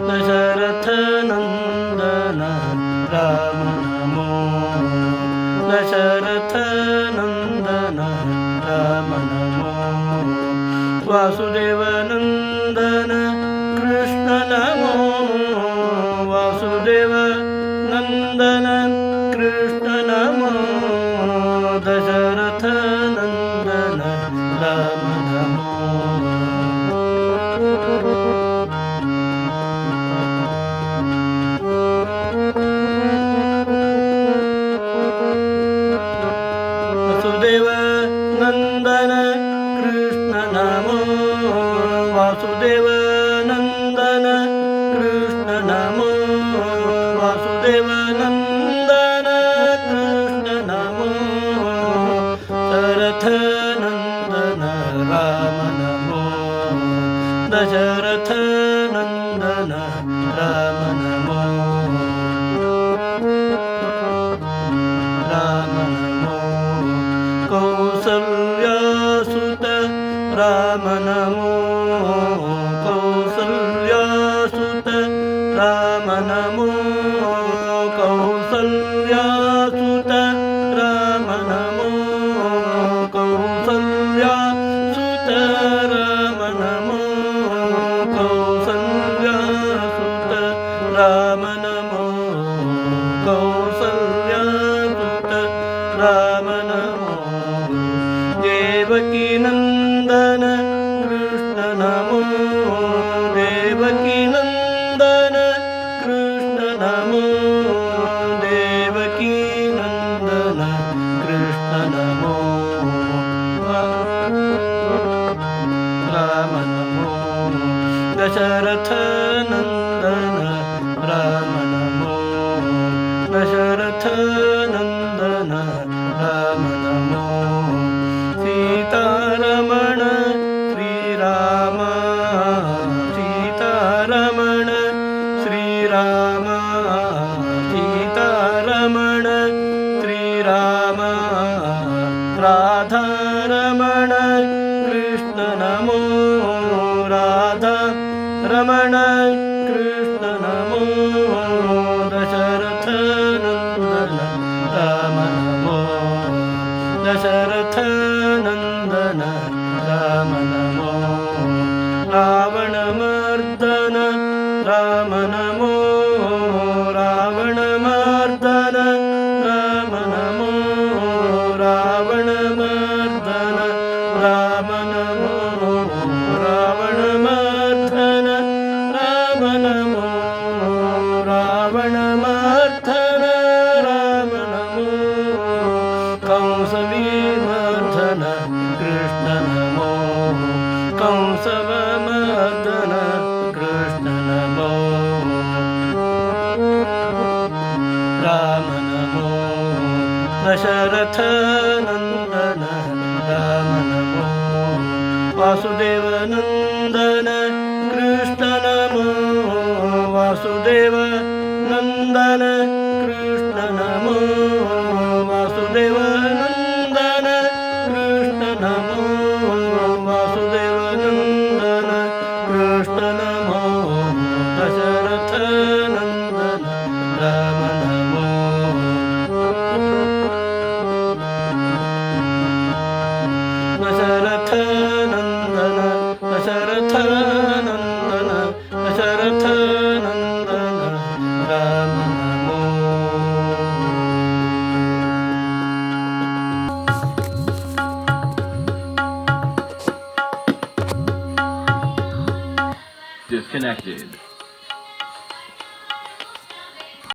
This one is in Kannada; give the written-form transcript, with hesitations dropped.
ದಶರಥ ನಂದನ ರಾಮ ನಮೋ ದಶರಥ ನಂದನ ರಾಮ ನಮೋ ವಾಸುದೇವ ನಂದನ ಕೃಷ್ಣ ನಮೋ ವಾಸುದೇವ ನಂದನ ಕೃಷ್ಣ ನಮೋ ದಶರಥ ನಂದನ ರಾಮ ನಮೋ ವಾಸುದೇವ ನಂದನ ಕೃಷ್ಣ ನಮೋ ವಾಸುದೇವ ನಂದನ ಕೃಷ್ಣ ನಮೋ ವಾಸುದೇವ ನಂದನ ಕೃಷ್ಣ ನಮೋ ದಶರಥ ನಂದನ ರಾಮ ನಮೋ ದಶರಥ ನಂದನ ರಾಮ ನಮೋ ರಾಮ ನಮೋ ಕೌಸಲ್ಯಾಸುತ ರಾಮ ನಮೋ ಕೌಸಲ್ಯಾಸುತ ರಾಮ ನಮೋ ಕೌಸಲ್ಯಾಸುತ ರಾಮ ನಮೋ ಕೌಸಲ್ಯಾಸುತ ರಾಮ ನಮೋ ಕೌಸಲ್ಯಾಸುತ ರಾಮ ನಮೋ ಕೌಸಲ್ಯಾಸುತ ರಾಮ ನಮೋ ದೇವಕಿ ನಂದನ ಕೃಷ್ಣ ನಮೋ ದೇವಕಿ ನಂದನ ಕೃಷ್ಣ ನಮೋ ದೇವಕಿ ನಂದನ ಕೃಷ್ಣ ನಮೋ ರಾಮ ನಮೋ ದಶರಥ ನಂದನ ರಾಮ ನಮೋ ದಶರಥ ನಂದನ ರಾಮ ನಮೋ ಸೀತಾರಮಣ ಶ್ರೀರಾಮ ಸೀತಾರಮಣ ಶ್ರೀರಾಮ ಸೀತಾರಮಣ ಶ್ರೀರಾಮ ರಾಧಾರಮಣ ಕೃಷ್ಣ ನಮೋ ರಾಧಾ ರಮಣ ಕೃಷ್ಣ ನಮೋ ದಶರಥ ನಂದನ ರಾಮ ನಮೋ ದಶರಥ ನಂದನ ರಾಮ ನಮೋ ರಾವಣ ಮರ್ದನ ರಾಮ ನಮೋ ರಾವಣ ಮರ್ದನ ರಾಮ ನಮೋ ರಾವಣ ಮರ್ದನ ರಾಮ ನಮೋ ರಾವಣ ಮರ್ದನ ರಾಮ ನಮೋ ರಾವಣ ಮರ್ದನ ರಾಮ ನಮೋ ಕಂಸವಿಮರ್ದನ ಕೃಷ್ಣ ನಮೋ ಕಂಸವಮರ್ದನ ಕೃಷ್ಣ ನಮೋ ರಾಮ ನಮೋ ದಶರಥ ನಂದನ ರಾಮ ನಮೋ ವಾಸುದೇವ ನಂದನ ಕೃಷ್ಣ ನಮೋ ವಾಸುದೇವ ನಂದನ ಕೃಷ್ಣ ನಮೋ ವಾಸುದೇವ ನಂದನ ಕೃಷ್ಣ ನಮೋ ವಾಸುದೇವ ನಂದನ ಕೃಷ್ಣ ನಮೋ ದಶರಥ ನಂದನ ರಾಮ ನಮೋ ದಶರಥ ನಂದನ ದಶರಥ ನಂದನ ದಶರಥ ನಂದನ ರಾಮ ನಮೋ Disconnected.